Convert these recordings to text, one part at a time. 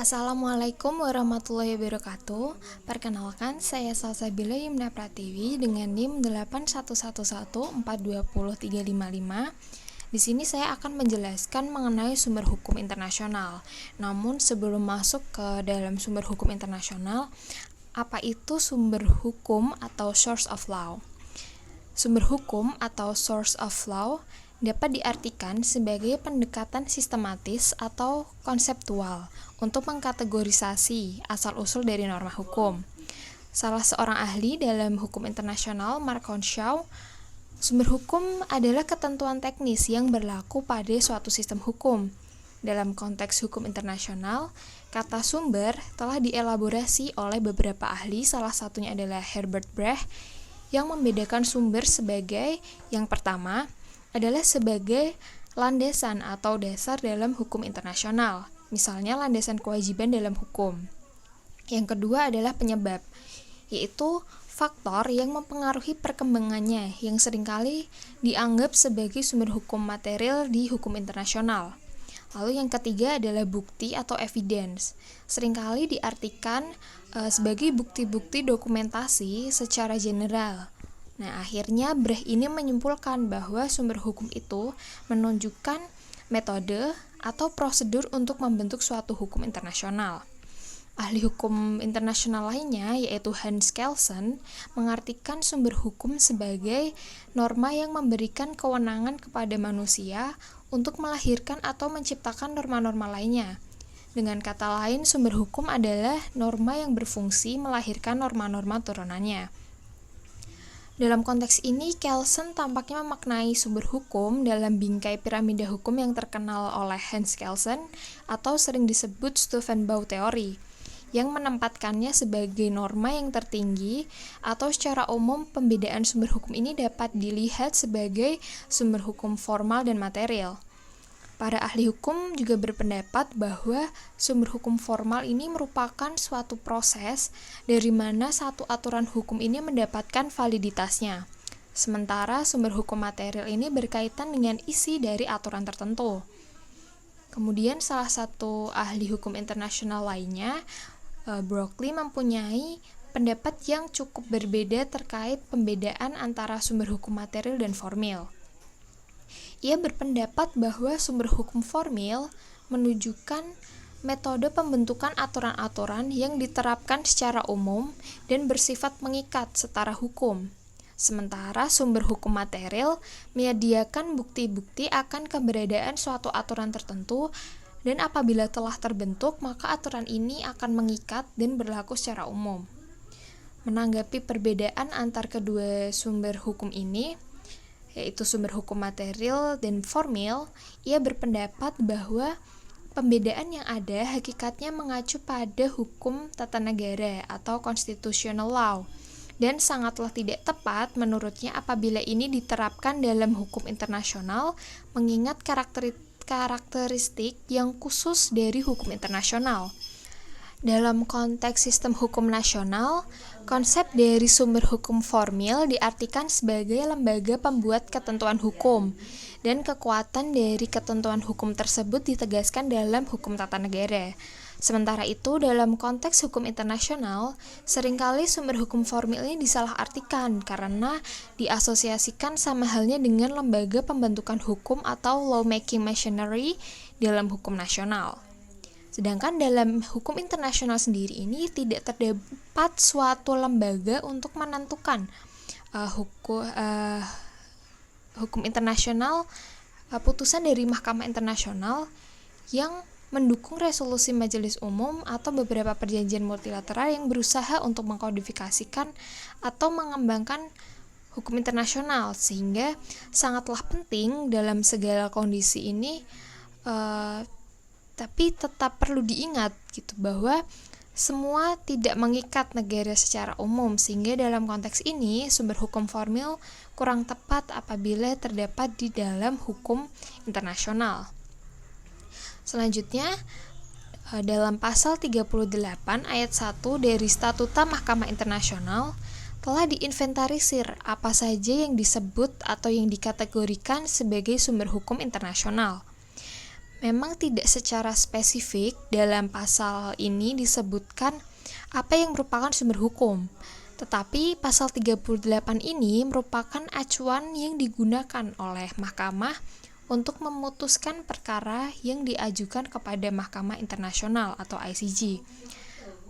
Assalamualaikum warahmatullahi wabarakatuh. Perkenalkan, saya Salsabila Yumna Pratiwi dengan NIM 81114203555. Di sini saya akan menjelaskan mengenai sumber hukum internasional. Namun sebelum masuk ke dalam sumber hukum internasional, apa itu sumber hukum atau source of law? Sumber hukum atau source of law dapat diartikan sebagai pendekatan sistematis atau konseptual untuk mengkategorisasi asal-usul dari norma hukum. Salah seorang ahli dalam hukum internasional, Mark Honshaw, sumber hukum adalah ketentuan teknis yang berlaku pada suatu sistem hukum. Dalam konteks hukum internasional, kata sumber telah dielaborasi oleh beberapa ahli, salah satunya adalah Herbert Brecht, yang membedakan sumber sebagai yang pertama adalah sebagai landasan atau dasar dalam hukum internasional, misalnya landasan kewajiban dalam hukum. Yang kedua adalah penyebab, yaitu faktor yang mempengaruhi perkembangannya yang seringkali dianggap sebagai sumber hukum material di hukum internasional. Lalu yang ketiga adalah bukti atau evidence, seringkali diartikan sebagai bukti-bukti dokumentasi secara general. Nah, akhirnya Brecht ini menyimpulkan bahwa sumber hukum itu menunjukkan metode atau prosedur untuk membentuk suatu hukum internasional. Ahli hukum internasional lainnya, yaitu Hans Kelsen, mengartikan sumber hukum sebagai norma yang memberikan kewenangan kepada manusia untuk melahirkan atau menciptakan norma-norma lainnya. Dengan kata lain, sumber hukum adalah norma yang berfungsi melahirkan norma-norma turunannya. Dalam konteks ini, Kelsen tampaknya memaknai sumber hukum dalam bingkai piramida hukum yang terkenal oleh Hans Kelsen atau sering disebut Steuvenbauer teori, yang menempatkannya sebagai norma yang tertinggi, atau secara umum pembedaan sumber hukum ini dapat dilihat sebagai sumber hukum formal dan material. Para ahli hukum juga berpendapat bahwa sumber hukum formal ini merupakan suatu proses dari mana satu aturan hukum ini mendapatkan validitasnya. Sementara sumber hukum material ini berkaitan dengan isi dari aturan tertentu. Kemudian salah satu ahli hukum internasional lainnya, Berkeley, mempunyai pendapat yang cukup berbeda terkait pembedaan antara sumber hukum material dan formil. Ia berpendapat bahwa sumber hukum formil menunjukkan metode pembentukan aturan-aturan yang diterapkan secara umum dan bersifat mengikat setara hukum. Sementara sumber hukum material menyediakan bukti-bukti akan keberadaan suatu aturan tertentu, dan apabila telah terbentuk, maka aturan ini akan mengikat dan berlaku secara umum. Menanggapi perbedaan antar kedua sumber hukum ini, yaitu sumber hukum material dan formil, ia berpendapat bahwa pembedaan yang ada hakikatnya mengacu pada hukum tata negara atau constitutional law, dan sangatlah tidak tepat menurutnya apabila ini diterapkan dalam hukum internasional, mengingat karakteristik yang khusus dari hukum internasional. Dalam konteks sistem hukum nasional, konsep dari sumber hukum formil diartikan sebagai lembaga pembuat ketentuan hukum, dan kekuatan dari ketentuan hukum tersebut ditegaskan dalam hukum tata negara. Sementara itu, dalam konteks hukum internasional, seringkali sumber hukum formil ini disalahartikan karena diasosiasikan sama halnya dengan lembaga pembentukan hukum atau lawmaking machinery dalam hukum nasional. Sedangkan dalam hukum internasional sendiri ini tidak terdapat suatu lembaga untuk menentukan hukum internasional, putusan dari Mahkamah Internasional yang mendukung resolusi Majelis Umum atau beberapa perjanjian multilateral yang berusaha untuk mengkodifikasikan atau mengembangkan hukum internasional, sehingga sangatlah penting dalam segala kondisi ini. Tapi tetap perlu diingat gitu bahwa semua tidak mengikat negara secara umum, sehingga dalam konteks ini sumber hukum formil kurang tepat apabila terdapat di dalam hukum internasional. Selanjutnya, dalam pasal 38 ayat 1 dari Statuta Mahkamah Internasional telah diinventarisir apa saja yang disebut atau yang dikategorikan sebagai sumber hukum internasional. Memang tidak secara spesifik dalam pasal ini disebutkan apa yang merupakan sumber hukum. Tetapi pasal 38 ini merupakan acuan yang digunakan oleh mahkamah untuk memutuskan perkara yang diajukan kepada Mahkamah Internasional atau ICJ.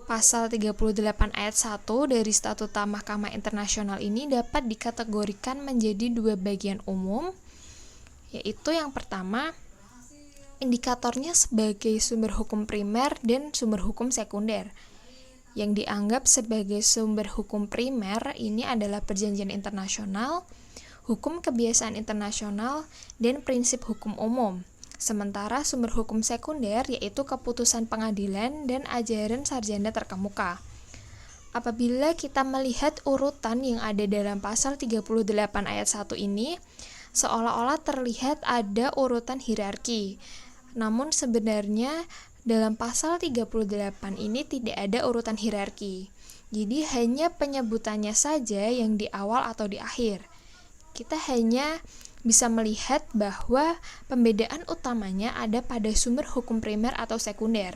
Pasal 38 ayat 1 dari Statuta Mahkamah Internasional ini dapat dikategorikan menjadi dua bagian umum, yaitu yang pertama, indikatornya sebagai sumber hukum primer dan sumber hukum sekunder. Yang dianggap sebagai sumber hukum primer ini adalah perjanjian internasional, hukum kebiasaan internasional, dan prinsip hukum umum. Sementara sumber hukum sekunder yaitu keputusan pengadilan dan ajaran sarjana terkemuka. Apabila kita melihat urutan yang ada dalam pasal 38 ayat 1 ini, seolah-olah terlihat ada urutan hierarki. Namun sebenarnya dalam pasal 38 ini tidak ada urutan hierarki. Jadi hanya penyebutannya saja yang di awal atau di akhir. Kita hanya bisa melihat bahwa pembedaan utamanya ada pada sumber hukum primer atau sekunder.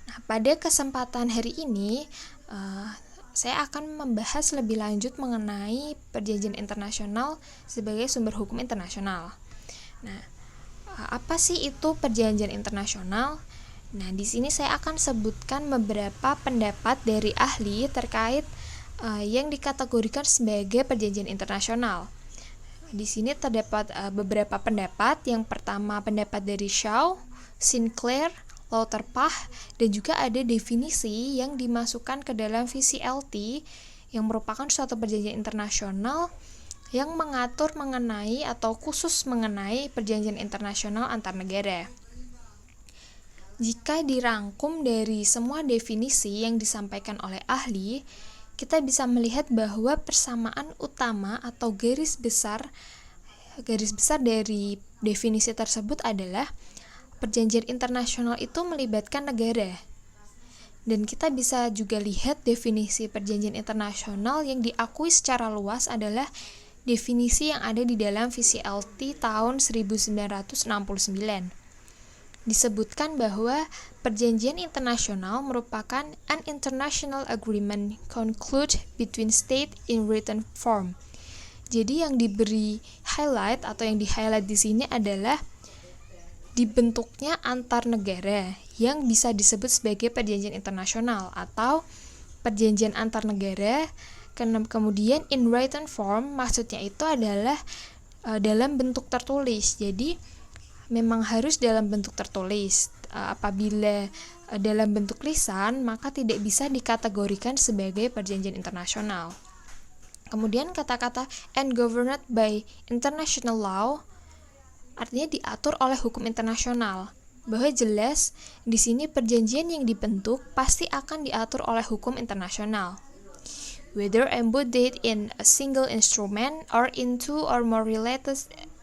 Nah, pada kesempatan hari ini, saya akan membahas lebih lanjut mengenai perjanjian internasional sebagai sumber hukum internasional. Nah, apa sih itu perjanjian internasional? Nah, di sini saya akan sebutkan beberapa pendapat dari ahli terkait yang dikategorikan sebagai perjanjian internasional. Di sini terdapat beberapa pendapat. Yang pertama pendapat dari Shaw, Sinclair, Lauterbach, dan juga ada definisi yang dimasukkan ke dalam VCLT yang merupakan suatu perjanjian internasional yang mengatur mengenai atau khusus mengenai perjanjian internasional antar negara. Jika dirangkum dari semua definisi yang disampaikan oleh ahli, kita bisa melihat bahwa persamaan utama atau garis besar dari definisi tersebut adalah perjanjian internasional itu melibatkan negara. Dan kita bisa juga lihat definisi perjanjian internasional yang diakui secara luas adalah definisi yang ada di dalam VCLT tahun 1969. Disebutkan bahwa perjanjian internasional merupakan an international agreement concluded between state in written form. Jadi yang diberi highlight atau yang di-highlight di sini adalah dibentuknya antar negara yang bisa disebut sebagai perjanjian internasional atau perjanjian antar negara. Kemudian in written form maksudnya itu adalah dalam bentuk tertulis. Jadi memang harus dalam bentuk tertulis. Apabila dalam bentuk lisan maka tidak bisa dikategorikan sebagai perjanjian internasional. Kemudian kata-kata and governed by international law artinya diatur oleh hukum internasional. Bahwa jelas di sini perjanjian yang dibentuk pasti akan diatur oleh hukum internasional. Whether embodied in a single instrument or in two or more related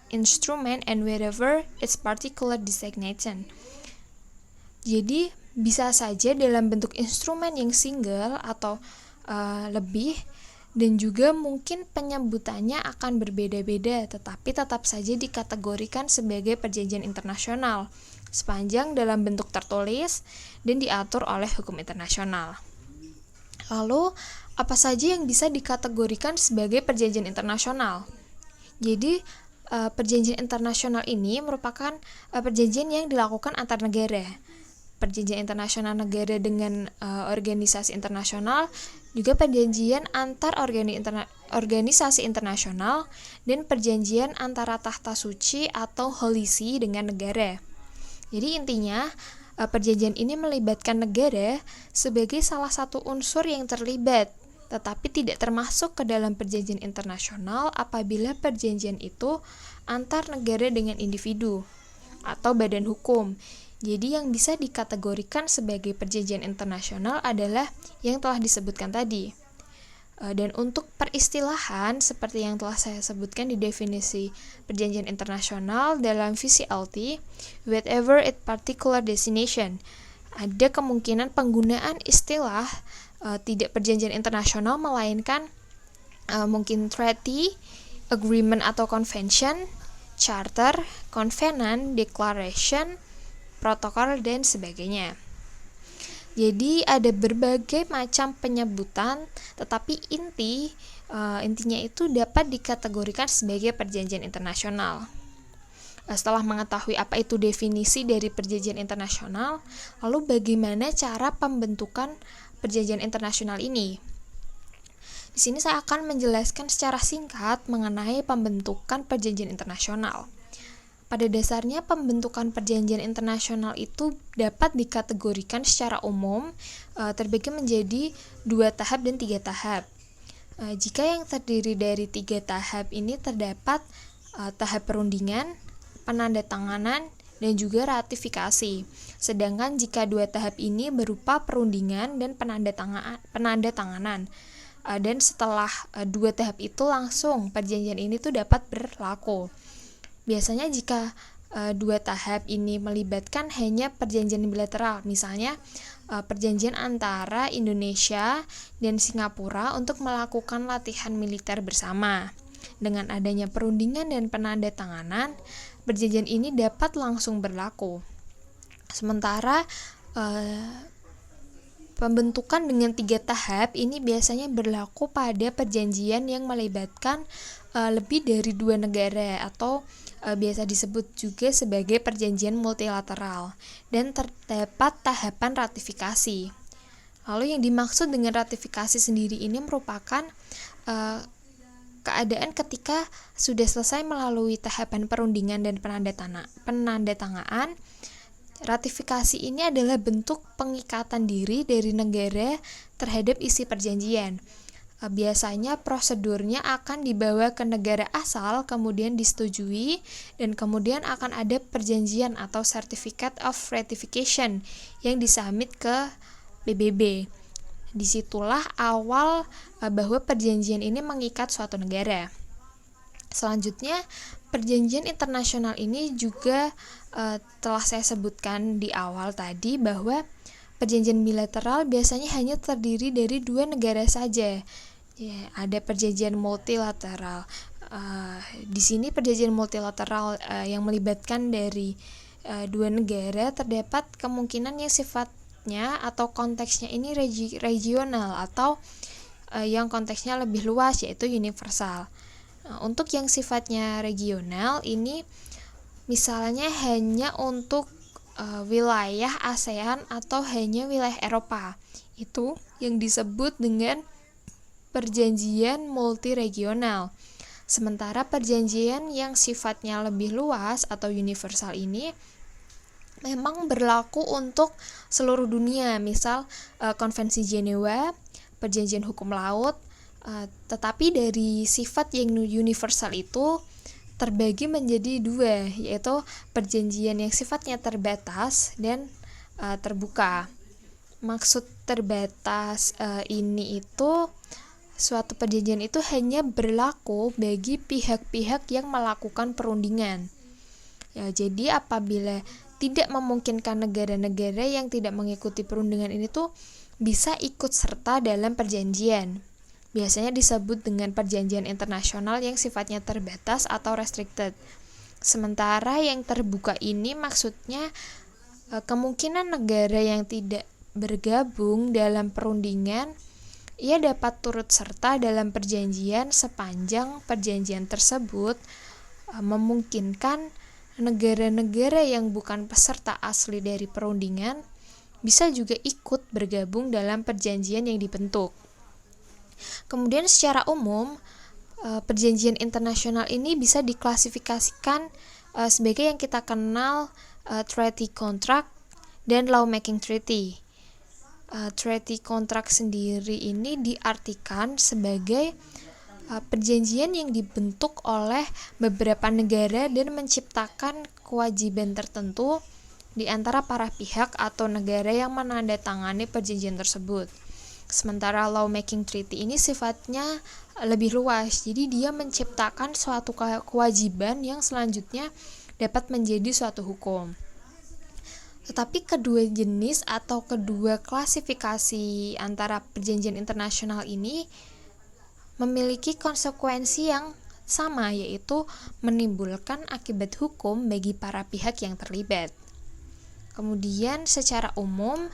instrument and wherever its particular designation. Jadi bisa saja dalam bentuk instrumen yang single atau lebih, dan juga mungkin penyebutannya akan berbeda-beda, tetapi tetap saja dikategorikan sebagai perjanjian internasional sepanjang dalam bentuk tertulis dan diatur oleh hukum internasional. Lalu apa saja yang bisa dikategorikan sebagai perjanjian internasional? Jadi perjanjian internasional ini merupakan perjanjian yang dilakukan antar negara. Perjanjian internasional negara dengan organisasi internasional, juga perjanjian antar organisasi internasional, dan perjanjian antara tahta suci atau holy see dengan negara. Jadi intinya perjanjian ini melibatkan negara sebagai salah satu unsur yang terlibat, tetapi tidak termasuk ke dalam perjanjian internasional apabila perjanjian itu antar negara dengan individu atau badan hukum. Jadi yang bisa dikategorikan sebagai perjanjian internasional adalah yang telah disebutkan tadi. Dan untuk peristilahan seperti yang telah saya sebutkan di definisi perjanjian internasional dalam VCLT, whatever its particular destination, ada kemungkinan penggunaan istilah tidak perjanjian internasional melainkan mungkin treaty, agreement atau convention, charter, covenant, declaration, protokol, dan sebagainya. Jadi ada berbagai macam penyebutan, tetapi intinya itu dapat dikategorikan sebagai perjanjian internasional. Setelah mengetahui apa itu definisi dari perjanjian internasional, lalu bagaimana cara pembentukan perjanjian internasional ini? Di sini saya akan menjelaskan secara singkat mengenai pembentukan perjanjian internasional. Pada dasarnya pembentukan perjanjian internasional itu dapat dikategorikan secara umum terbagi menjadi 2 tahap dan 3 tahap. Jika yang terdiri dari 3 tahap ini terdapat tahap perundingan, penandatanganan, dan juga ratifikasi. Sedangkan jika 2 tahap ini berupa perundingan dan penandatanganan. Dan setelah 2 tahap itu langsung perjanjian ini tuh dapat berlaku. Biasanya jika 2 tahap ini melibatkan hanya perjanjian bilateral, misalnya perjanjian antara Indonesia dan Singapura untuk melakukan latihan militer bersama. Dengan adanya perundingan dan penandatanganan, perjanjian ini dapat langsung berlaku. Sementara pembentukan dengan 3 tahap ini biasanya berlaku pada perjanjian yang melibatkan lebih dari 2 negara atau biasa disebut juga sebagai perjanjian multilateral, dan terdapat tahapan ratifikasi. Lalu yang dimaksud dengan ratifikasi sendiri ini merupakan keadaan ketika sudah selesai melalui tahapan perundingan dan penandatanganan. Ratifikasi ini adalah bentuk pengikatan diri dari negara terhadap isi perjanjian. Biasanya prosedurnya akan dibawa ke negara asal, kemudian disetujui, dan kemudian akan ada perjanjian atau Certificate of Ratification yang disubmit ke PBB. Disitulah awal bahwa perjanjian ini mengikat suatu negara. Selanjutnya, perjanjian internasional ini juga telah saya sebutkan di awal tadi bahwa perjanjian bilateral biasanya hanya terdiri dari 2 negara saja. Ya, ada perjanjian multilateral. Di sini perjanjian multilateral yang melibatkan dari 2 negara terdapat kemungkinan yang sifatnya atau konteksnya ini regional atau yang konteksnya lebih luas, yaitu universal. Untuk yang sifatnya regional ini misalnya hanya untuk wilayah ASEAN atau hanya wilayah Eropa. Itu yang disebut dengan perjanjian multiregional. Sementara perjanjian yang sifatnya lebih luas atau universal ini memang berlaku untuk seluruh dunia, misal Konvensi Jenewa, Perjanjian Hukum Laut, tetapi dari sifat yang universal itu terbagi menjadi 2, yaitu perjanjian yang sifatnya terbatas dan terbuka. Maksud terbatas ini itu suatu perjanjian itu hanya berlaku bagi pihak-pihak yang melakukan perundingan. Ya, jadi apabila tidak memungkinkan negara-negara yang tidak mengikuti perundingan ini tuh bisa ikut serta dalam perjanjian. Biasanya disebut dengan perjanjian internasional yang sifatnya terbatas atau restricted. Sementara yang terbuka ini maksudnya kemungkinan negara yang tidak bergabung dalam perundingan ia dapat turut serta dalam perjanjian sepanjang perjanjian tersebut memungkinkan negara-negara yang bukan peserta asli dari perundingan bisa juga ikut bergabung dalam perjanjian yang dibentuk. Kemudian secara umum, perjanjian internasional ini bisa diklasifikasikan sebagai yang kita kenal treaty contract dan lawmaking treaty. Treaty contract sendiri ini diartikan sebagai perjanjian yang dibentuk oleh beberapa negara dan menciptakan kewajiban tertentu di antara para pihak atau negara yang menandatangani perjanjian tersebut. Sementara lawmaking treaty ini sifatnya lebih luas, jadi dia menciptakan suatu kewajiban yang selanjutnya dapat menjadi suatu hukum. Tetapi kedua jenis atau kedua klasifikasi antara perjanjian internasional ini memiliki konsekuensi yang sama, yaitu menimbulkan akibat hukum bagi para pihak yang terlibat. Kemudian secara umum,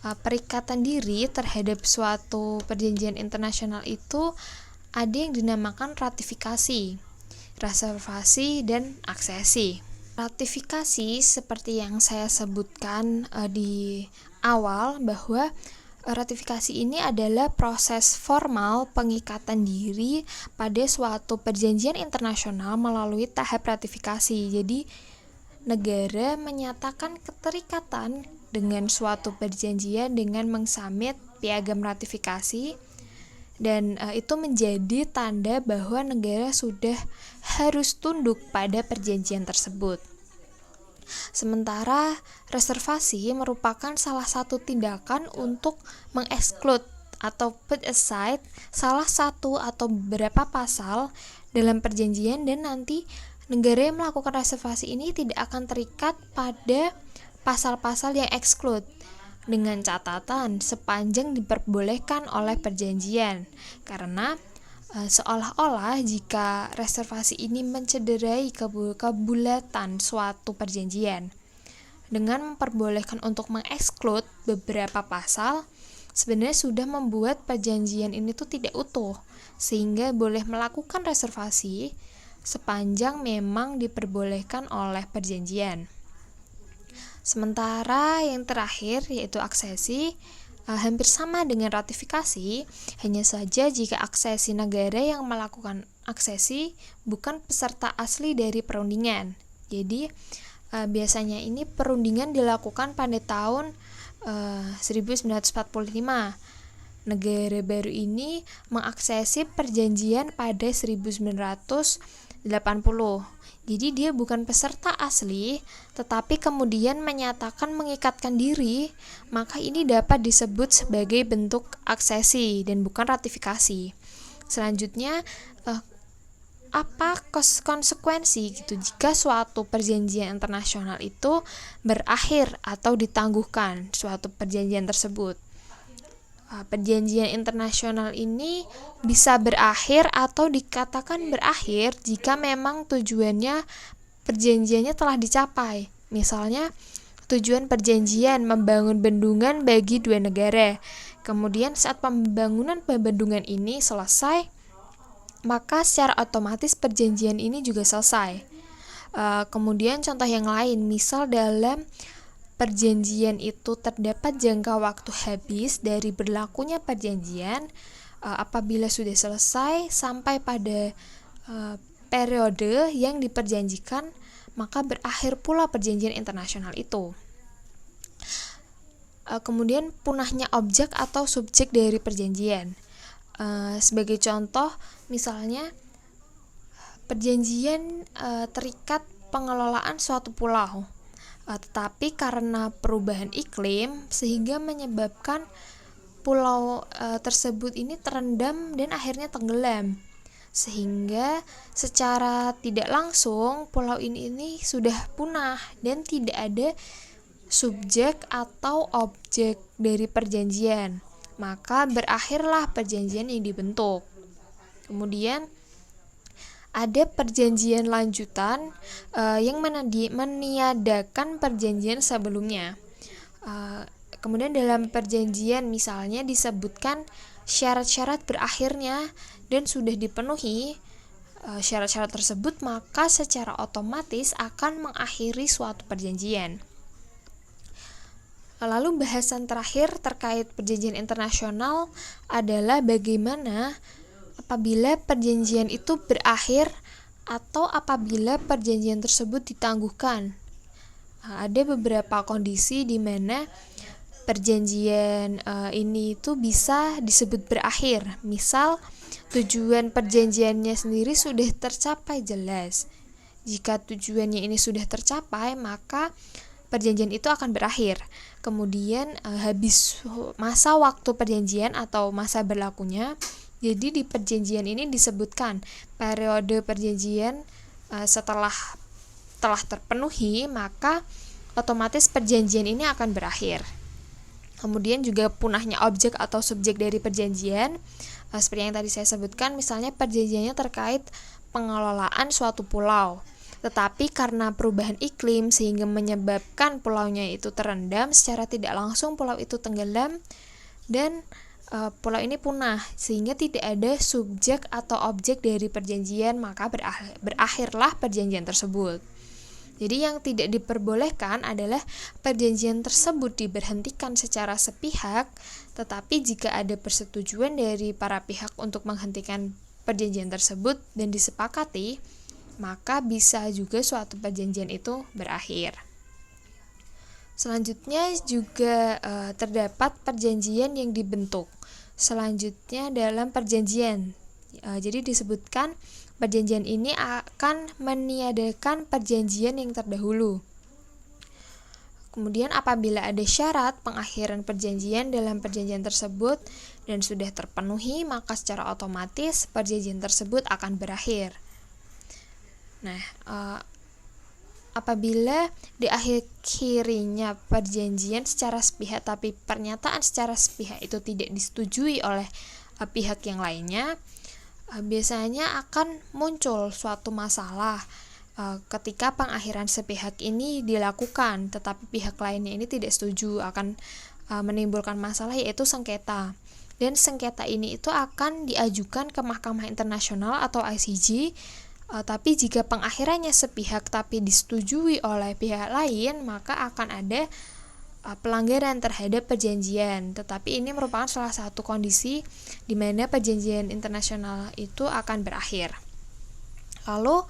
perikatan diri terhadap suatu perjanjian internasional itu ada yang dinamakan ratifikasi, reservasi, dan aksesi. Ratifikasi seperti yang saya sebutkan di awal, bahwa ratifikasi ini adalah proses formal pengikatan diri pada suatu perjanjian internasional melalui tahap ratifikasi. Jadi, negara menyatakan keterikatan dengan suatu perjanjian dengan mensubmit piagam ratifikasi, dan itu menjadi tanda bahwa negara sudah harus tunduk pada perjanjian tersebut. Sementara reservasi merupakan salah satu tindakan untuk mengeksklud atau put aside salah satu atau beberapa pasal dalam perjanjian, dan nanti negara yang melakukan reservasi ini tidak akan terikat pada pasal-pasal yang exclude, dengan catatan sepanjang diperbolehkan oleh perjanjian, karena seolah-olah jika reservasi ini mencederai kebulatan suatu perjanjian dengan memperbolehkan untuk mengeksklud beberapa pasal, sebenarnya sudah membuat perjanjian ini tuh tidak utuh, sehingga boleh melakukan reservasi sepanjang memang diperbolehkan oleh perjanjian. Sementara yang terakhir, yaitu aksesi, hampir sama dengan ratifikasi, hanya saja jika aksesi negara yang melakukan aksesi bukan peserta asli dari perundingan. Jadi biasanya ini perundingan dilakukan pada tahun 1945. Negara baru ini mengaksesi perjanjian pada 1980. Jadi dia bukan peserta asli, tetapi kemudian menyatakan mengikatkan diri, maka ini dapat disebut sebagai bentuk aksesi dan bukan ratifikasi. Selanjutnya, apa konsekuensi gitu jika suatu perjanjian internasional itu berakhir atau ditangguhkan suatu perjanjian tersebut? Perjanjian internasional ini bisa berakhir atau dikatakan berakhir jika memang tujuannya perjanjiannya telah dicapai. Misalnya, tujuan perjanjian membangun bendungan bagi dua negara. Kemudian saat pembangunan bendungan ini selesai, maka secara otomatis perjanjian ini juga selesai. Kemudian contoh yang lain, misal dalam perjanjian itu terdapat jangka waktu habis dari berlakunya perjanjian, apabila sudah selesai sampai pada periode yang diperjanjikan, maka berakhir pula perjanjian internasional itu. Kemudian punahnya objek atau subjek dari perjanjian. Sebagai contoh, misalnya perjanjian terikat pengelolaan suatu pulau, tetapi karena perubahan iklim sehingga menyebabkan pulau tersebut ini terendam dan akhirnya tenggelam, sehingga secara tidak langsung pulau ini sudah punah dan tidak ada subjek atau objek dari perjanjian, maka berakhirlah perjanjian yang dibentuk. Kemudian ada perjanjian lanjutan yang meniadakan perjanjian sebelumnya. Kemudian dalam perjanjian misalnya disebutkan syarat-syarat berakhirnya dan sudah dipenuhi syarat-syarat tersebut, maka secara otomatis akan mengakhiri suatu perjanjian. Lalu bahasan terakhir terkait perjanjian internasional adalah bagaimana apabila perjanjian itu berakhir atau apabila perjanjian tersebut ditangguhkan. Ada beberapa kondisi di mana perjanjian ini itu bisa disebut berakhir. Misal, tujuan perjanjiannya sendiri sudah tercapai jelas. Jika tujuannya ini sudah tercapai, maka perjanjian itu akan berakhir. Kemudian habis masa waktu perjanjian atau masa berlakunya, jadi di perjanjian ini disebutkan periode perjanjian setelah telah terpenuhi, maka otomatis perjanjian ini akan berakhir. Kemudian juga punahnya objek atau subjek dari perjanjian, seperti yang tadi saya sebutkan, misalnya perjanjiannya terkait pengelolaan suatu pulau. Tetapi karena perubahan iklim sehingga menyebabkan pulaunya itu terendam, secara tidak langsung pulau itu tenggelam dan pulau ini punah, sehingga tidak ada subjek atau objek dari perjanjian, maka berakhirlah perjanjian tersebut. Jadi yang tidak diperbolehkan adalah perjanjian tersebut diberhentikan secara sepihak, tetapi jika ada persetujuan dari para pihak untuk menghentikan perjanjian tersebut dan disepakati, maka bisa juga suatu perjanjian itu berakhir. Selanjutnya juga terdapat perjanjian yang dibentuk. Selanjutnya dalam perjanjian. Jadi disebutkan perjanjian ini akan meniadakan perjanjian yang terdahulu. Kemudian apabila ada syarat pengakhiran perjanjian dalam perjanjian tersebut dan sudah terpenuhi, maka secara otomatis perjanjian tersebut akan berakhir. Nah, apabila diakhirinya perjanjian secara sepihak tapi pernyataan secara sepihak itu tidak disetujui oleh pihak yang lainnya, biasanya akan muncul suatu masalah ketika pengakhiran sepihak ini dilakukan tetapi pihak lainnya ini tidak setuju, akan menimbulkan masalah, yaitu sengketa. Dan sengketa ini itu akan diajukan ke Mahkamah Internasional atau ICJ. Tapi jika pengakhirannya sepihak tapi disetujui oleh pihak lain, maka akan ada pelanggaran terhadap perjanjian. Tetapi ini merupakan salah satu kondisi di mana perjanjian internasional itu akan berakhir. Lalu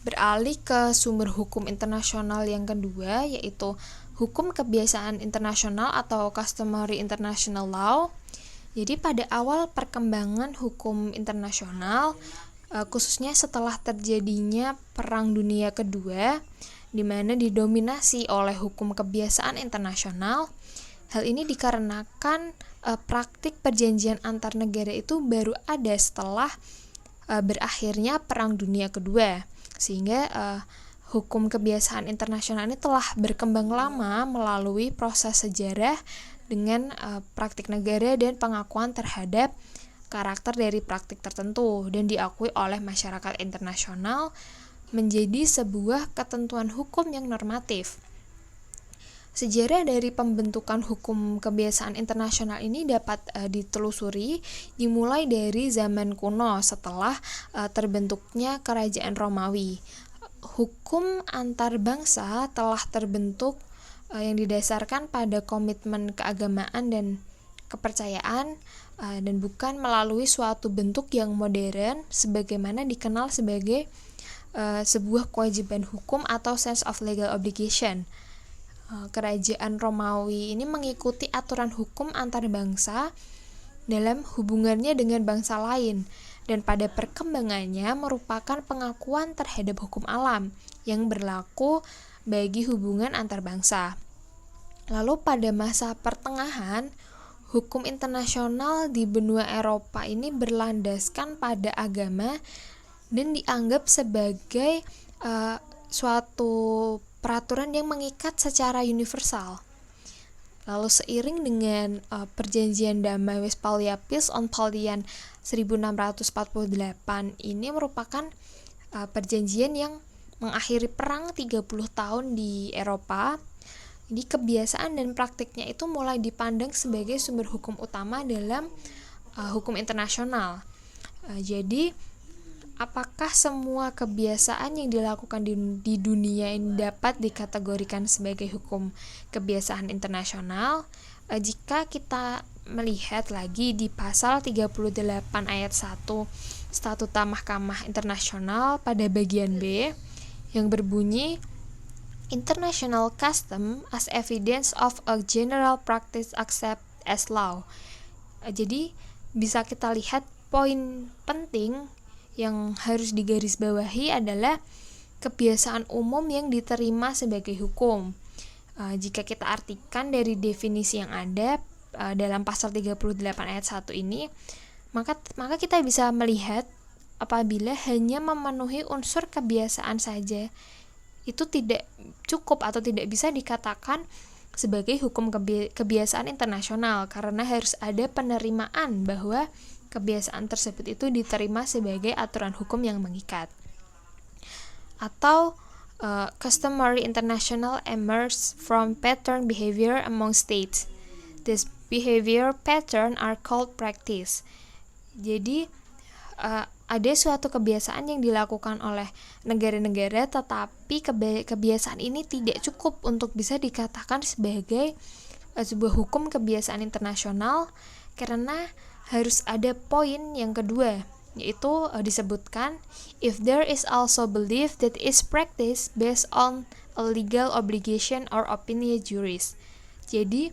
beralih ke sumber hukum internasional yang kedua, yaitu hukum kebiasaan internasional atau customary international law. Jadi pada awal perkembangan hukum internasional, khususnya setelah terjadinya Perang Dunia Kedua, di mana didominasi oleh hukum kebiasaan internasional. Hal ini dikarenakan praktik perjanjian antar negara itu baru ada setelah berakhirnya Perang Dunia Kedua, sehingga hukum kebiasaan internasional ini telah berkembang lama melalui proses sejarah dengan praktik negara dan pengakuan terhadap karakter dari praktik tertentu dan diakui oleh masyarakat internasional menjadi sebuah ketentuan hukum yang normatif. Sejarah dari pembentukan hukum kebiasaan internasional ini dapat ditelusuri dimulai dari zaman kuno setelah terbentuknya Kerajaan Romawi. Hukum antar bangsa telah terbentuk yang didasarkan pada komitmen keagamaan dan kepercayaan dan bukan melalui suatu bentuk yang modern sebagaimana dikenal sebagai sebuah kewajiban hukum atau sense of legal obligation. Kerajaan Romawi ini mengikuti aturan hukum antar bangsa dalam hubungannya dengan bangsa lain dan pada perkembangannya merupakan pengakuan terhadap hukum alam yang berlaku bagi hubungan antar bangsa. Lalu pada masa pertengahan, hukum internasional di benua Eropa ini berlandaskan pada agama dan dianggap sebagai suatu peraturan yang mengikat secara universal. Lalu seiring dengan perjanjian damai Westphalia Peace on Paldian 1648 ini merupakan perjanjian yang mengakhiri perang 30 tahun di Eropa. Jadi kebiasaan dan praktiknya itu mulai dipandang sebagai sumber hukum utama dalam hukum internasional. Jadi apakah semua kebiasaan yang dilakukan di dunia ini dapat dikategorikan sebagai hukum kebiasaan internasional? Jika kita melihat lagi di pasal 38 ayat 1 Statuta Mahkamah Internasional pada bagian B yang berbunyi International custom as evidence of a general practice accepted as law. Jadi bisa kita lihat poin penting yang harus digarisbawahi adalah kebiasaan umum yang diterima sebagai hukum. Jika kita artikan dari definisi yang ada dalam pasal 38 ayat 1 ini, maka kita bisa melihat apabila hanya memenuhi unsur kebiasaan saja, itu tidak cukup atau tidak bisa dikatakan sebagai hukum kebiasaan internasional karena harus ada penerimaan bahwa kebiasaan tersebut itu diterima sebagai aturan hukum yang mengikat. Atau customary international emerges from pattern behavior among states. This behavior pattern are called practice. Jadi ada suatu kebiasaan yang dilakukan oleh negara-negara, tetapi kebiasaan ini tidak cukup untuk bisa dikatakan sebagai sebuah hukum kebiasaan internasional, karena harus ada poin yang kedua, yaitu disebutkan if there is also belief that is practice based on a legal obligation or opinion juris. Jadi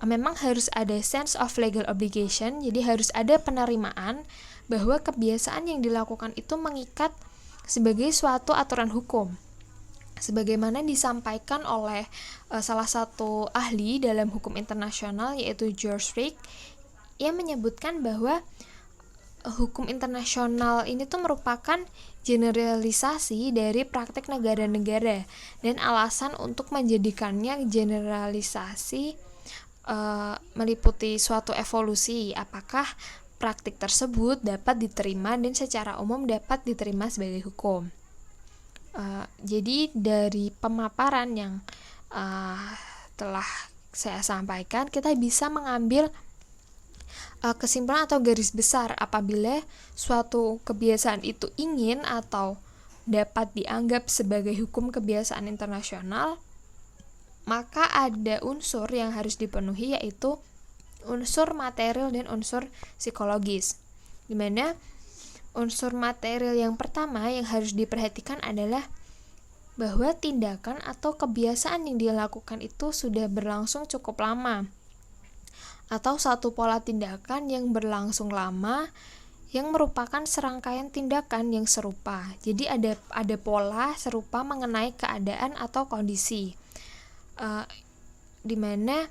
memang harus ada sense of legal obligation, jadi harus ada penerimaan bahwa kebiasaan yang dilakukan itu mengikat sebagai suatu aturan hukum. Sebagaimana disampaikan oleh salah satu ahli dalam hukum internasional, yaitu George Frick, ia menyebutkan bahwa hukum internasional ini tuh merupakan generalisasi dari praktik negara-negara, dan alasan untuk menjadikannya generalisasi meliputi suatu evolusi, apakah praktik tersebut dapat diterima dan secara umum dapat diterima sebagai hukum. Jadi dari pemaparan yang telah saya sampaikan, kita bisa mengambil kesimpulan atau garis besar apabila suatu kebiasaan itu ingin atau dapat dianggap sebagai hukum kebiasaan internasional, maka ada unsur yang harus dipenuhi, yaitu unsur material dan unsur psikologis. Di mana unsur material yang pertama yang harus diperhatikan adalah bahwa tindakan atau kebiasaan yang dilakukan itu sudah berlangsung cukup lama, atau satu pola tindakan yang berlangsung lama yang merupakan serangkaian tindakan yang serupa. Jadi ada pola serupa mengenai keadaan atau kondisi, di mana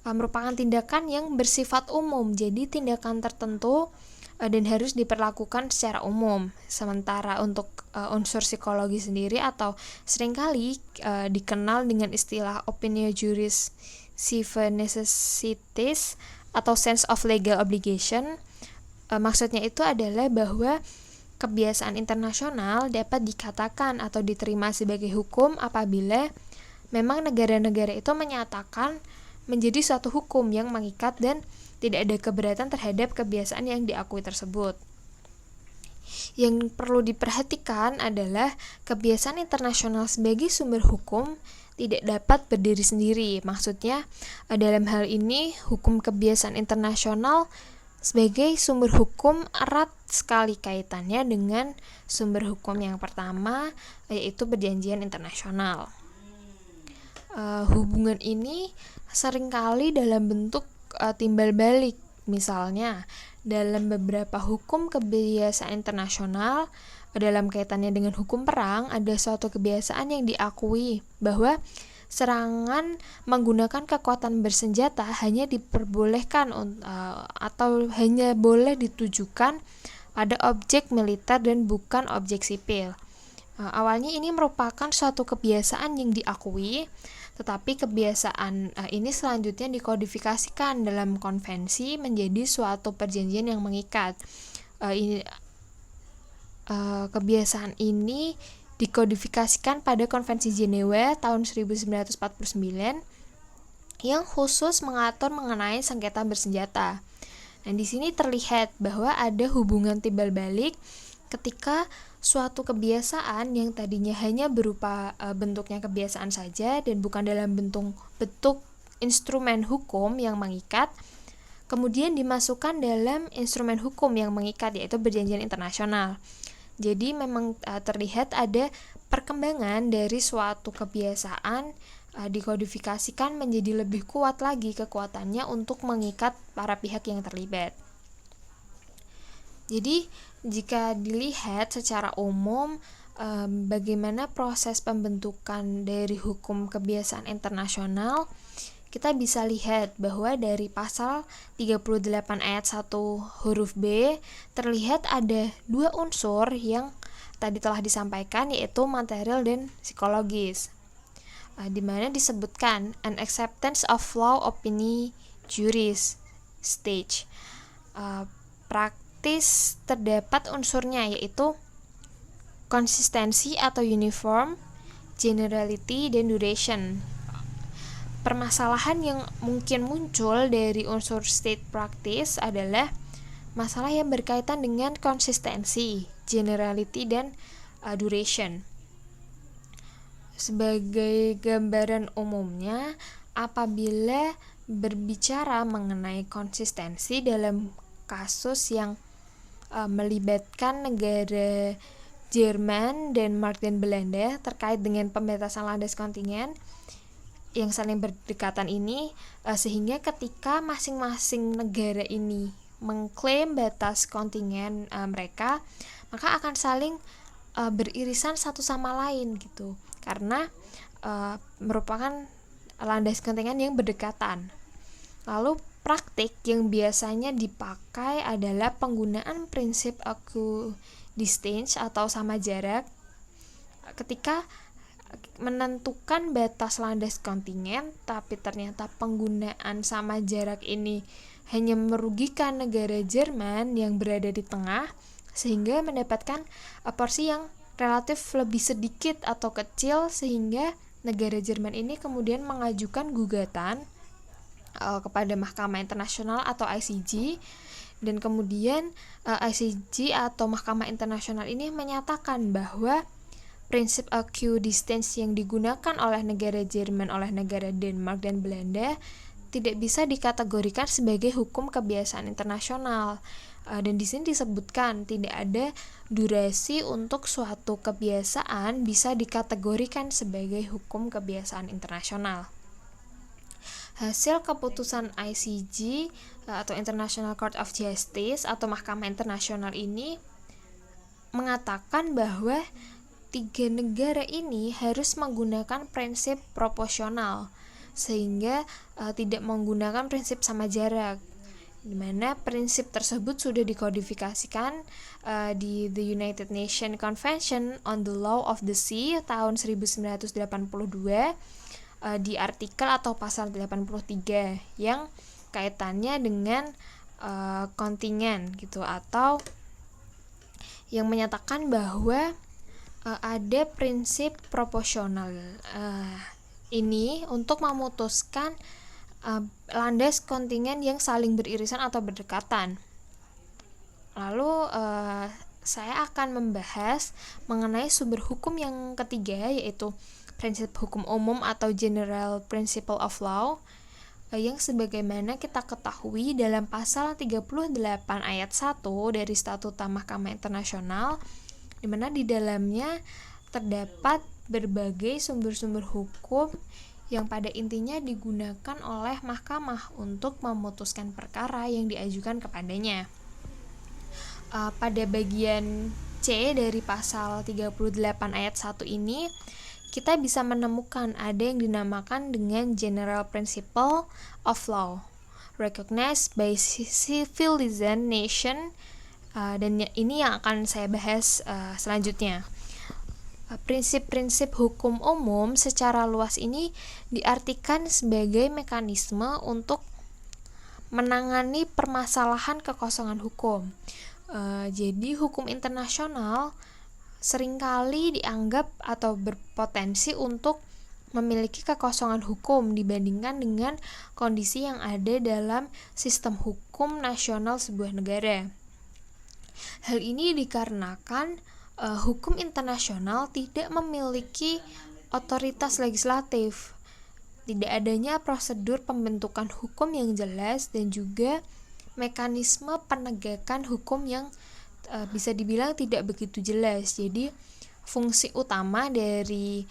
merupakan tindakan yang bersifat umum. Jadi tindakan tertentu dan harus diperlakukan secara umum. Sementara untuk unsur psikologi sendiri, atau seringkali dikenal dengan istilah opinio juris sive necessities atau sense of legal obligation, maksudnya itu adalah bahwa kebiasaan internasional dapat dikatakan atau diterima sebagai hukum apabila memang negara-negara itu menyatakan menjadi suatu hukum yang mengikat dan tidak ada keberatan terhadap kebiasaan yang diakui tersebut. Yang perlu diperhatikan adalah kebiasaan internasional sebagai sumber hukum tidak dapat berdiri sendiri. Maksudnya dalam hal ini hukum kebiasaan internasional sebagai sumber hukum erat sekali kaitannya dengan sumber hukum yang pertama, yaitu perjanjian internasional. Hubungan ini seringkali dalam bentuk timbal balik. Misalnya dalam beberapa hukum kebiasaan internasional dalam kaitannya dengan hukum perang, ada suatu kebiasaan yang diakui bahwa serangan menggunakan kekuatan bersenjata hanya diperbolehkan atau hanya boleh ditujukan pada objek militer dan bukan objek sipil. Awalnya ini merupakan suatu kebiasaan yang diakui, tetapi kebiasaan ini selanjutnya dikodifikasikan dalam konvensi menjadi suatu perjanjian yang mengikat. Kebiasaan ini dikodifikasikan pada Konvensi Jenewa tahun 1949 yang khusus mengatur mengenai sengketa bersenjata. Nah, di sini terlihat bahwa ada hubungan timbal balik ketika suatu kebiasaan yang tadinya hanya berupa bentuknya kebiasaan saja dan bukan dalam bentuk instrumen hukum yang mengikat, kemudian dimasukkan dalam instrumen hukum yang mengikat, yaitu perjanjian internasional. Jadi memang terlihat ada perkembangan dari suatu kebiasaan dikodifikasikan menjadi lebih kuat lagi kekuatannya untuk mengikat para pihak yang terlibat. Jadi jika dilihat secara umum bagaimana proses pembentukan dari hukum kebiasaan internasional, kita bisa lihat bahwa dari pasal 38 ayat 1 huruf B terlihat ada dua unsur yang tadi telah disampaikan, yaitu material dan psikologis, di mana disebutkan an acceptance of law opinion juris stage, praktis terdapat unsurnya, yaitu konsistensi atau uniform, generality, dan duration. Permasalahan yang mungkin muncul dari unsur state practice adalah masalah yang berkaitan dengan konsistensi, generality, dan duration. Sebagai gambaran umumnya, apabila berbicara mengenai konsistensi dalam kasus yang melibatkan negara Jerman, Denmark, dan Belanda terkait dengan pembatasan landas kontingen yang saling berdekatan ini, sehingga ketika masing-masing negara ini mengklaim batas kontingen mereka, maka akan saling beririsan satu sama lain gitu, karena merupakan landas kontingen yang berdekatan. Lalu praktik yang biasanya dipakai adalah penggunaan prinsip equidistance atau sama jarak ketika menentukan batas landas kontingen, tapi ternyata penggunaan sama jarak ini hanya merugikan negara Jerman yang berada di tengah, sehingga mendapatkan porsi yang relatif lebih sedikit atau kecil, sehingga negara Jerman ini kemudian mengajukan gugatan kepada Mahkamah Internasional atau ICJ, dan kemudian ICJ atau Mahkamah Internasional ini menyatakan bahwa prinsip equidistance yang digunakan oleh negara Jerman, oleh negara Denmark, dan Belanda tidak bisa dikategorikan sebagai hukum kebiasaan internasional. Dan di sini disebutkan tidak ada durasi untuk suatu kebiasaan bisa dikategorikan sebagai hukum kebiasaan internasional. Hasil keputusan ICJ atau International Court of Justice atau Mahkamah Internasional ini mengatakan bahwa tiga negara ini harus menggunakan prinsip proporsional, sehingga tidak menggunakan prinsip sama jarak, di mana prinsip tersebut sudah dikodifikasikan di The United Nations Convention on the Law of the Sea tahun 1982 di artikel atau pasal 83 yang kaitannya dengan kontingen gitu, atau yang menyatakan bahwa ada prinsip proporsional ini untuk memutuskan landas kontingen yang saling beririsan atau berdekatan. Lalu saya akan membahas mengenai sumber hukum yang ketiga, yaitu prinsip hukum umum atau General Principle of Law, yang sebagaimana kita ketahui dalam pasal 38 ayat 1 dari Statuta Mahkamah Internasional, di mana di dalamnya terdapat berbagai sumber-sumber hukum yang pada intinya digunakan oleh mahkamah untuk memutuskan perkara yang diajukan kepadanya. Pada bagian C dari pasal 38 ayat 1 ini, kita bisa menemukan ada yang dinamakan dengan General Principle of Law, recognized by civilized nation, dan ini yang akan saya bahas selanjutnya. Prinsip-prinsip hukum umum secara luas ini diartikan sebagai mekanisme untuk menangani permasalahan kekosongan hukum. Jadi hukum internasional seringkali dianggap atau berpotensi untuk memiliki kekosongan hukum dibandingkan dengan kondisi yang ada dalam sistem hukum nasional sebuah negara. Hal ini dikarenakan hukum internasional tidak memiliki otoritas legislatif, tidak adanya prosedur pembentukan hukum yang jelas, dan juga mekanisme penegakan hukum yang bisa dibilang tidak begitu jelas. Jadi fungsi utama dari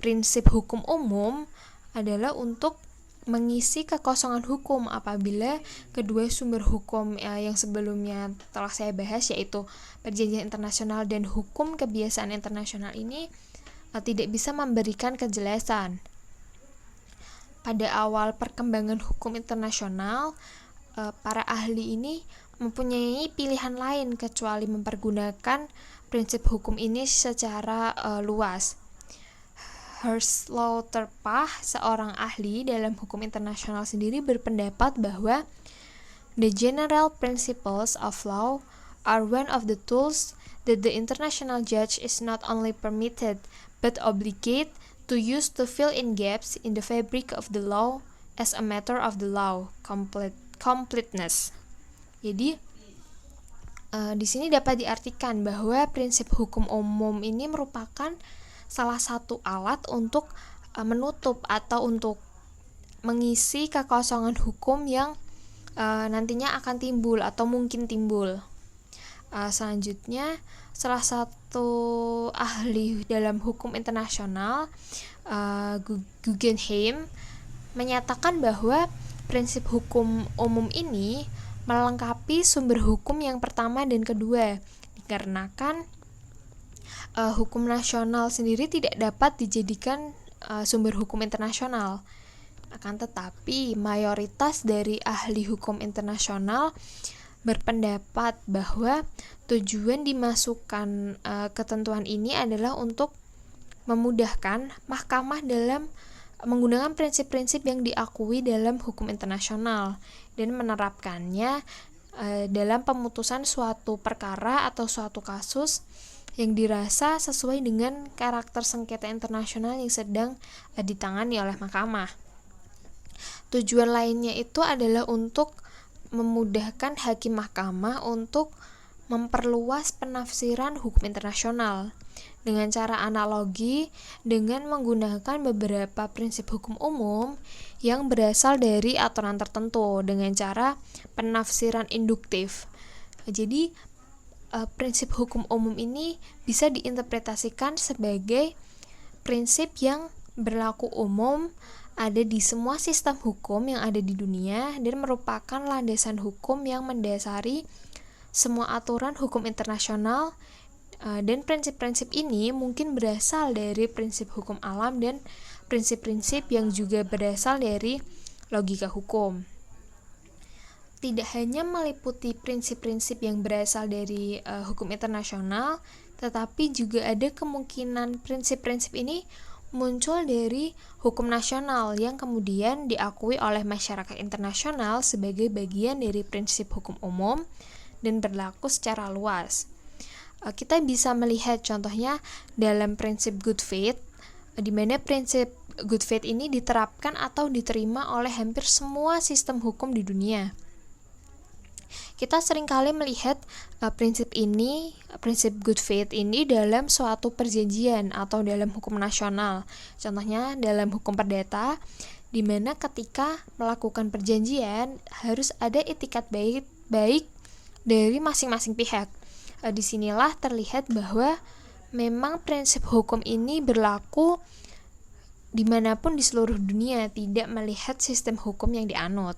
prinsip hukum umum adalah untuk mengisi kekosongan hukum apabila kedua sumber hukum yang sebelumnya telah saya bahas, yaitu perjanjian internasional dan hukum kebiasaan internasional ini tidak bisa memberikan kejelasan. Pada awal perkembangan hukum internasional, para ahli ini mempunyai pilihan lain kecuali mempergunakan prinsip hukum ini secara luas. Herslow Terpah, seorang ahli dalam hukum internasional sendiri, berpendapat bahwa The general principles of law are one of the tools that the international judge is not only permitted but obligated to use to fill in gaps in the fabric of the law as a matter of the law completeness. Jadi di sini dapat diartikan bahwa prinsip hukum umum ini merupakan salah satu alat untuk menutup atau untuk mengisi kekosongan hukum yang nantinya akan timbul atau mungkin timbul. Selanjutnya, salah satu ahli dalam hukum internasional, Guggenheim, menyatakan bahwa prinsip hukum umum ini melengkapi sumber hukum yang pertama dan kedua, dikarenakan hukum nasional sendiri tidak dapat dijadikan sumber hukum internasional. Akan tetapi, mayoritas dari ahli hukum internasional berpendapat bahwa tujuan dimasukkan ketentuan ini adalah untuk memudahkan mahkamah dalam menggunakan prinsip-prinsip yang diakui dalam hukum internasional dan menerapkannya dalam pemutusan suatu perkara atau suatu kasus yang dirasa sesuai dengan karakter sengketa internasional yang sedang ditangani oleh mahkamah. Tujuan lainnya itu adalah untuk memudahkan hakim mahkamah untuk memperluas penafsiran hukum internasional dengan cara analogi dengan menggunakan beberapa prinsip hukum umum yang berasal dari aturan tertentu dengan cara penafsiran induktif. Jadi prinsip hukum umum ini bisa diinterpretasikan sebagai prinsip yang berlaku umum ada di semua sistem hukum yang ada di dunia dan merupakan landasan hukum yang mendasari semua aturan hukum internasional, dan prinsip-prinsip ini mungkin berasal dari prinsip hukum alam dan prinsip-prinsip yang juga berasal dari logika hukum. Tidak hanya meliputi prinsip-prinsip yang berasal dari hukum internasional, tetapi juga ada kemungkinan prinsip-prinsip ini muncul dari hukum nasional yang kemudian diakui oleh masyarakat internasional sebagai bagian dari prinsip hukum umum dan berlaku secara luas. Kita bisa melihat contohnya dalam prinsip good faith, di mana prinsip good faith ini diterapkan atau diterima oleh hampir semua sistem hukum di dunia. Kita seringkali melihat prinsip good faith ini dalam suatu perjanjian atau dalam hukum nasional. Contohnya dalam hukum perdata, di mana ketika melakukan perjanjian harus ada itikat baik dari masing-masing pihak. Disinilah terlihat bahwa memang prinsip hukum ini berlaku dimanapun di seluruh dunia, tidak melihat sistem hukum yang dianut.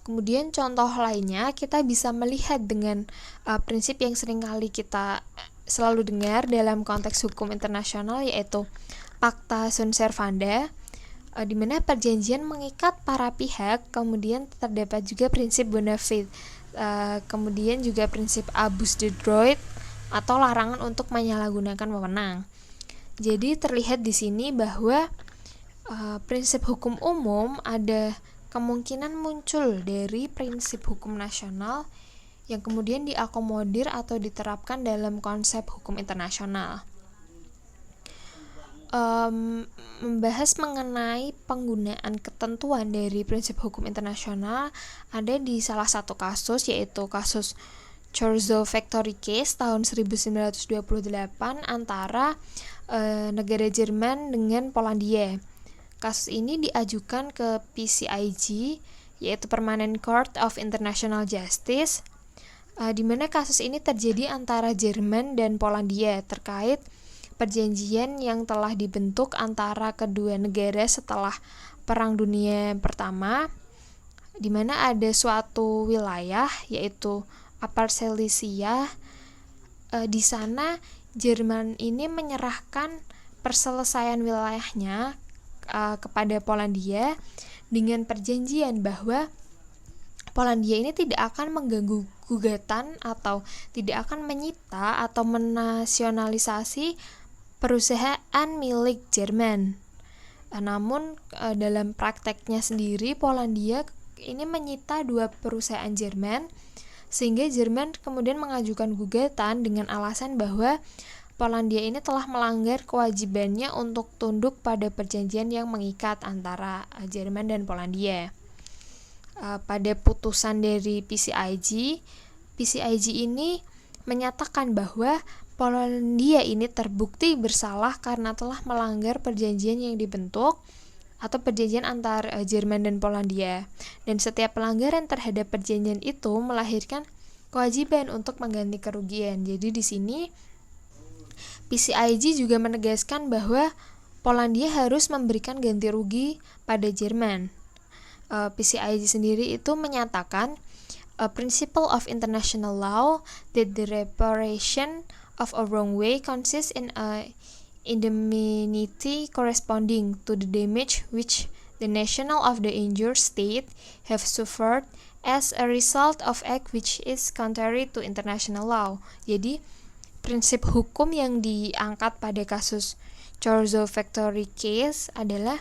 Kemudian contoh lainnya kita bisa melihat dengan prinsip yang seringkali kita selalu dengar dalam konteks hukum internasional, yaitu Pacta Sunt Servanda, di mana perjanjian mengikat para pihak. Kemudian terdapat juga prinsip bona fide, kemudian juga prinsip abus de droit atau larangan untuk menyalahgunakan wewenang. Jadi terlihat di sini bahwa prinsip hukum umum ada kemungkinan muncul dari prinsip hukum nasional yang kemudian diakomodir atau diterapkan dalam konsep hukum internasional. Membahas mengenai penggunaan ketentuan dari prinsip hukum internasional ada di salah satu kasus, yaitu kasus Chorzo Factory Case tahun 1928 antara negara Jerman dengan Polandia. Kasus ini diajukan ke PCIJ, yaitu Permanent Court of International Justice, di mana kasus ini terjadi antara Jerman dan Polandia terkait perjanjian yang telah dibentuk antara kedua negara setelah Perang Dunia Pertama, di mana ada suatu wilayah yaitu Upper Silesia. Di sana Jerman ini menyerahkan perselesaian wilayahnya kepada Polandia dengan perjanjian bahwa Polandia ini tidak akan mengganggu gugatan atau tidak akan menyita atau menasionalisasi perusahaan milik Jerman. Namun dalam prakteknya sendiri Polandia ini menyita 2 perusahaan Jerman, sehingga Jerman kemudian mengajukan gugatan dengan alasan bahwa Polandia ini telah melanggar kewajibannya untuk tunduk pada perjanjian yang mengikat antara Jerman dan Polandia. Pada putusan dari PCIG ini menyatakan bahwa Polandia ini terbukti bersalah karena telah melanggar perjanjian yang dibentuk atau perjanjian antar Jerman dan Polandia. Dan setiap pelanggaran terhadap perjanjian itu melahirkan kewajiban untuk mengganti kerugian. Jadi di sini PCIG juga menegaskan bahwa Polandia harus memberikan ganti rugi pada Jerman. PCIG sendiri itu menyatakan a principle of international law that the reparation of a wrongway consists in a indemnity corresponding to the damage which the national of the injured state have suffered as a result of act which is contrary to international law. Jadi prinsip hukum yang diangkat pada kasus Chorzo Factory case adalah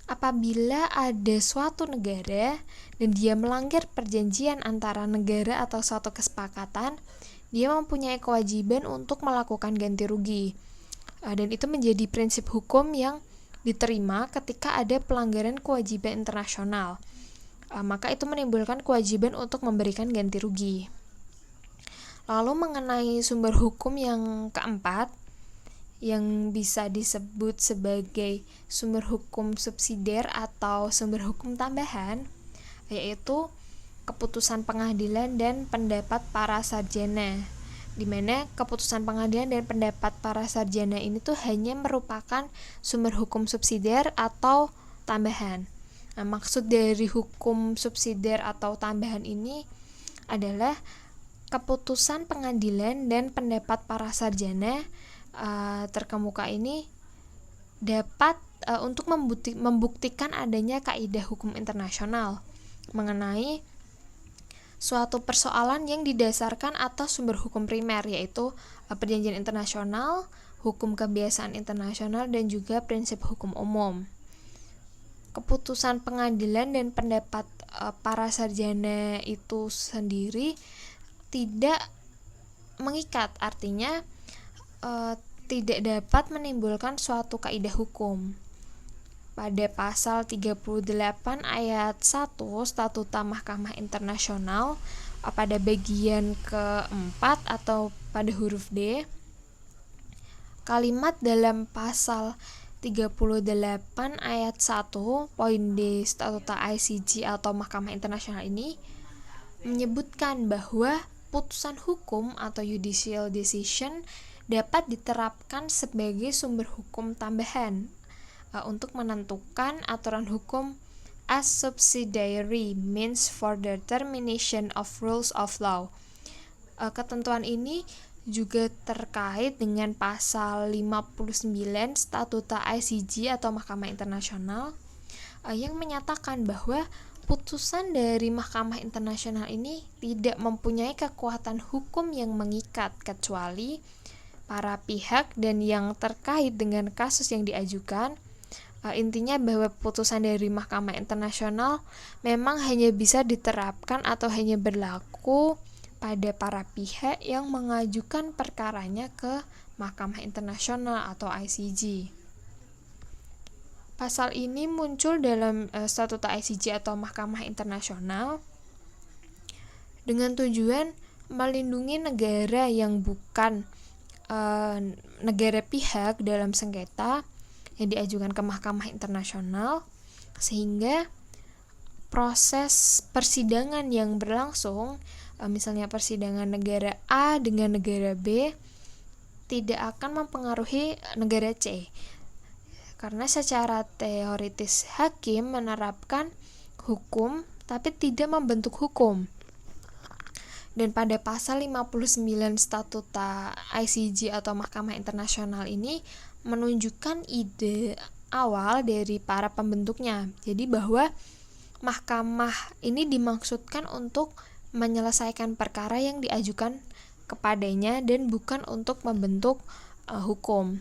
apabila ada suatu negara dan dia melanggar perjanjian antara negara atau suatu kesepakatan, dia mempunyai kewajiban untuk melakukan ganti rugi. Dan itu menjadi prinsip hukum yang diterima ketika ada pelanggaran kewajiban internasional. Maka itu menimbulkan kewajiban untuk memberikan ganti rugi. Lalu mengenai sumber hukum yang keempat, yang bisa disebut sebagai sumber hukum subsidiar atau sumber hukum tambahan, yaitu keputusan pengadilan dan pendapat para sarjana, di mana keputusan pengadilan dan pendapat para sarjana ini tuh hanya merupakan sumber hukum subsidiar atau tambahan. Nah, maksud dari hukum subsidiar atau tambahan ini adalah keputusan pengadilan dan pendapat para sarjana terkemuka ini dapat untuk membuktikan adanya kaidah hukum internasional mengenai suatu persoalan yang didasarkan atas sumber hukum primer, yaitu perjanjian internasional, hukum kebiasaan internasional, dan juga prinsip hukum umum. Keputusan pengadilan dan pendapat para sarjana itu sendiri tidak mengikat, artinya tidak dapat menimbulkan suatu kaidah hukum. Pada pasal 38 ayat 1 Statuta Mahkamah Internasional, pada bagian keempat atau pada huruf D, kalimat dalam pasal 38 ayat 1 poin D Statuta ICJ atau Mahkamah Internasional ini menyebutkan bahwa putusan hukum atau judicial decision dapat diterapkan sebagai sumber hukum tambahan untuk menentukan aturan hukum as subsidiary means for the determination of rules of law. Ketentuan ini juga terkait dengan pasal 59 Statuta ICJ atau Mahkamah Internasional yang menyatakan bahwa putusan dari Mahkamah Internasional ini tidak mempunyai kekuatan hukum yang mengikat kecuali para pihak dan yang terkait dengan kasus yang diajukan. Intinya bahwa putusan dari Mahkamah Internasional memang hanya bisa diterapkan atau hanya berlaku pada para pihak yang mengajukan perkaranya ke Mahkamah Internasional atau ICJ. Pasal ini muncul dalam Statuta ICJ atau Mahkamah Internasional dengan tujuan melindungi negara yang bukan negara pihak dalam sengketa yang diajukan ke Mahkamah Internasional, sehingga proses persidangan yang berlangsung, misalnya persidangan negara A dengan negara B, tidak akan mempengaruhi negara C, karena secara teoritis hakim menerapkan hukum tapi tidak membentuk hukum. Dan pada pasal 59 Statuta ICJ atau Mahkamah Internasional ini menunjukkan ide awal dari para pembentuknya. Jadi bahwa mahkamah ini dimaksudkan untuk menyelesaikan perkara yang diajukan kepadanya dan bukan untuk membentuk hukum.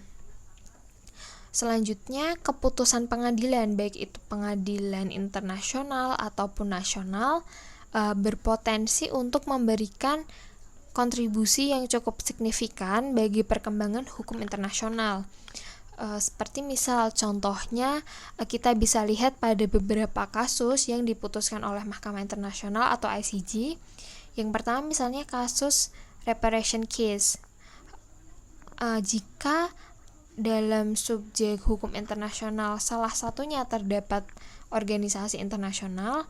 Selanjutnya, keputusan pengadilan, baik itu pengadilan internasional ataupun nasional, berpotensi untuk memberikan kontribusi yang cukup signifikan bagi perkembangan hukum internasional. Seperti misal contohnya kita bisa lihat pada beberapa kasus yang diputuskan oleh Mahkamah Internasional atau ICJ. Yang pertama misalnya kasus reparation case. Jika dalam subjek hukum internasional salah satunya terdapat organisasi internasional,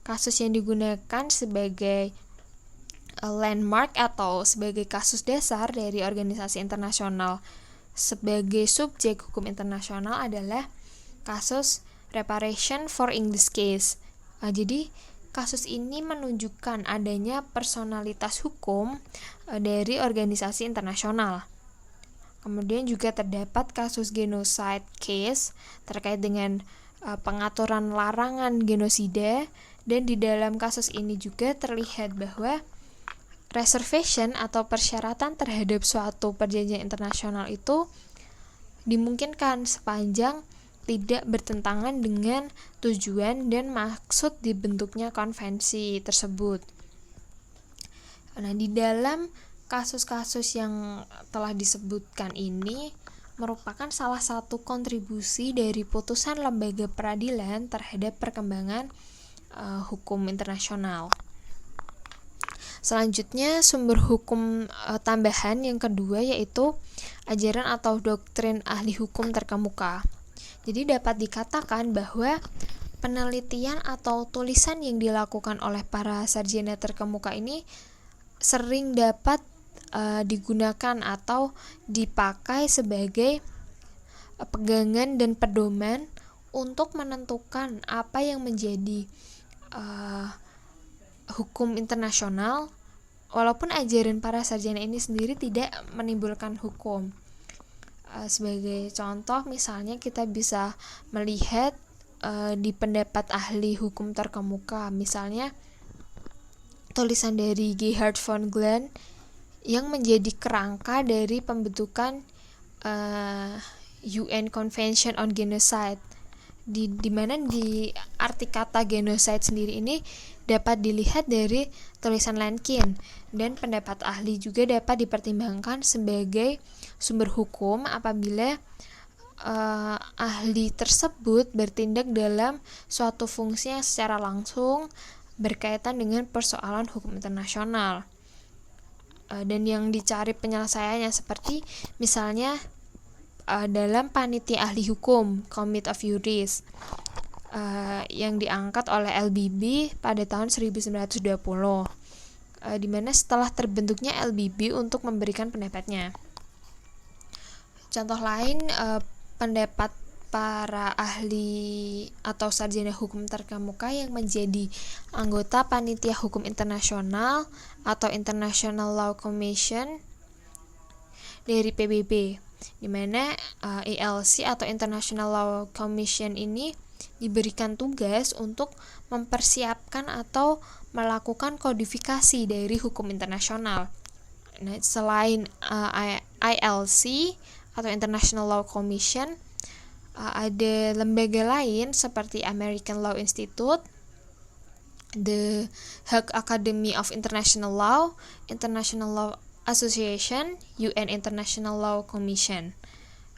kasus yang digunakan sebagai landmark atau sebagai kasus dasar dari organisasi internasional sebagai subjek hukum internasional adalah kasus reparation for English case. Jadi kasus ini menunjukkan adanya personalitas hukum dari organisasi internasional. Kemudian juga terdapat kasus genocide case terkait dengan pengaturan larangan genosida, dan di dalam kasus ini juga terlihat bahwa reservation atau persyaratan terhadap suatu perjanjian internasional itu dimungkinkan sepanjang tidak bertentangan dengan tujuan dan maksud dibentuknya konvensi tersebut. Nah, di dalam kasus-kasus yang telah disebutkan ini merupakan salah satu kontribusi dari putusan lembaga peradilan terhadap perkembangan hukum internasional. Selanjutnya, sumber hukum tambahan yang kedua yaitu ajaran atau doktrin ahli hukum terkemuka. Jadi dapat dikatakan bahwa penelitian atau tulisan yang dilakukan oleh para sarjana terkemuka ini sering dapat digunakan atau dipakai sebagai pegangan dan pedoman untuk menentukan apa yang menjadi hukum internasional, walaupun ajaran para sarjana ini sendiri tidak menimbulkan hukum. Sebagai contoh, misalnya kita bisa melihat di pendapat ahli hukum terkemuka, misalnya tulisan dari Gerhard von Glen yang menjadi kerangka dari pembentukan UN Convention on Genocide, di mana di arti kata genocide sendiri ini dapat dilihat dari tulisan Lenkin, dan pendapat ahli juga dapat dipertimbangkan sebagai sumber hukum apabila ahli tersebut bertindak dalam suatu fungsi yang secara langsung berkaitan dengan persoalan hukum internasional, dan yang dicari penyelesaiannya seperti misalnya dalam panitia ahli hukum Committee of Juris yang diangkat oleh LBB pada tahun 1920, di mana setelah terbentuknya LBB untuk memberikan pendapatnya. Contoh lain, pendapat para ahli atau sarjana hukum terkemuka yang menjadi anggota panitia hukum internasional atau International Law Commission dari PBB, di mana ILC atau International Law Commission ini diberikan tugas untuk mempersiapkan atau melakukan kodifikasi dari hukum internasional. Nah, selain ILC atau International Law Commission, ada lembaga lain seperti American Law Institute, the Hague Academy of International Law, International Law Association, UN International Law Commission.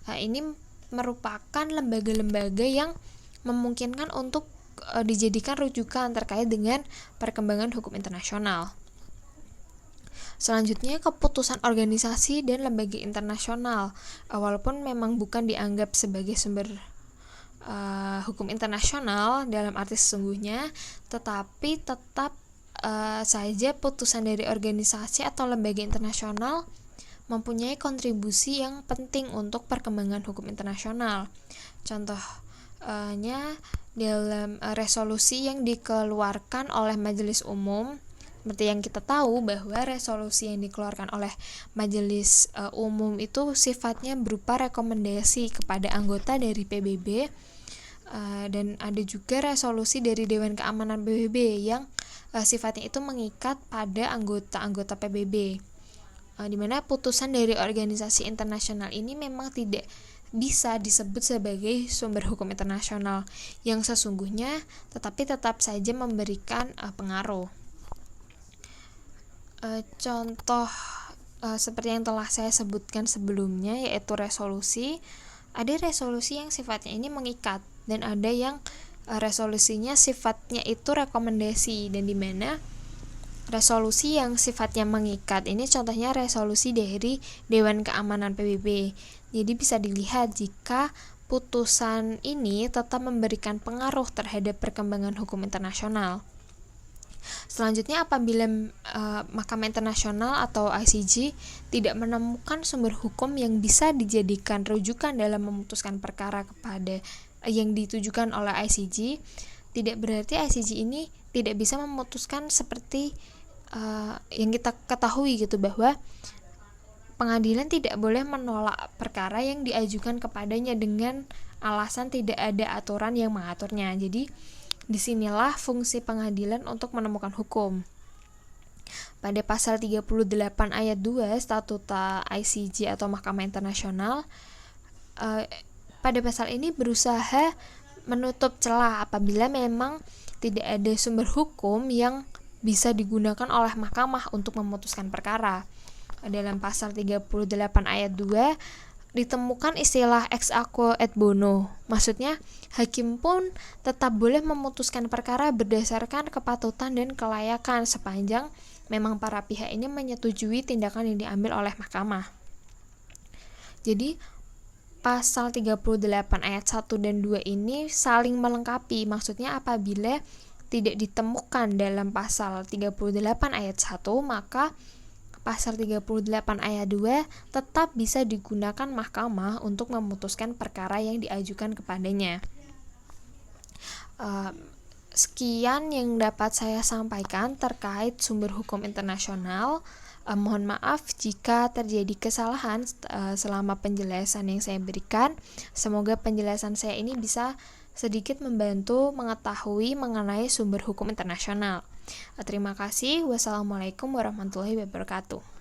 Ini merupakan lembaga-lembaga yang memungkinkan untuk dijadikan rujukan terkait dengan perkembangan hukum internasional. Selanjutnya, keputusan organisasi dan lembaga internasional, walaupun memang bukan dianggap sebagai sumber hukum internasional dalam arti sesungguhnya, tetapi tetap saja putusan dari organisasi atau lembaga internasional mempunyai kontribusi yang penting untuk perkembangan hukum internasional. Contohnya dalam resolusi yang dikeluarkan oleh Majelis Umum. Seperti yang kita tahu bahwa resolusi yang dikeluarkan oleh Majelis Umum itu sifatnya berupa rekomendasi kepada anggota dari PBB, dan ada juga resolusi dari Dewan Keamanan PBB yang sifatnya itu mengikat pada anggota-anggota PBB, di mana putusan dari organisasi internasional ini memang tidak bisa disebut sebagai sumber hukum internasional yang sesungguhnya, tetapi tetap saja memberikan pengaruh. Contoh seperti yang telah saya sebutkan sebelumnya, yaitu resolusi. Ada resolusi yang sifatnya ini mengikat, dan ada yang resolusinya sifatnya itu rekomendasi, dan di mana resolusi yang sifatnya mengikat ini contohnya resolusi dari Dewan Keamanan PBB. Jadi bisa dilihat jika putusan ini tetap memberikan pengaruh terhadap perkembangan hukum internasional. Selanjutnya, apabila Mahkamah Internasional atau ICJ tidak menemukan sumber hukum yang bisa dijadikan rujukan dalam memutuskan perkara kepada yang ditujukan oleh ICJ, tidak berarti ICJ ini tidak bisa memutuskan seperti yang kita ketahui gitu, bahwa pengadilan tidak boleh menolak perkara yang diajukan kepadanya dengan alasan tidak ada aturan yang mengaturnya. Jadi disinilah fungsi pengadilan untuk menemukan hukum. Pada pasal 38 ayat 2 Statuta ICJ atau Mahkamah Internasional, pada pasal ini berusaha menutup celah apabila memang tidak ada sumber hukum yang bisa digunakan oleh mahkamah untuk memutuskan perkara. Dalam pasal 38 ayat 2 ditemukan istilah ex aequo et bono. Maksudnya, hakim pun tetap boleh memutuskan perkara berdasarkan kepatutan dan kelayakan sepanjang memang para pihak ini menyetujui tindakan yang diambil oleh mahkamah. Jadi, pasal 38 ayat 1 dan 2 ini saling melengkapi. Maksudnya apabila tidak ditemukan dalam pasal 38 ayat 1, maka pasal 38 ayat 2 tetap bisa digunakan mahkamah untuk memutuskan perkara yang diajukan kepadanya. Sekian yang dapat saya sampaikan terkait sumber hukum internasional. Mohon maaf jika terjadi kesalahan selama penjelasan yang saya berikan. Semoga penjelasan saya ini bisa sedikit membantu mengetahui mengenai sumber hukum internasional. Terima kasih. Wassalamualaikum warahmatullahi wabarakatuh.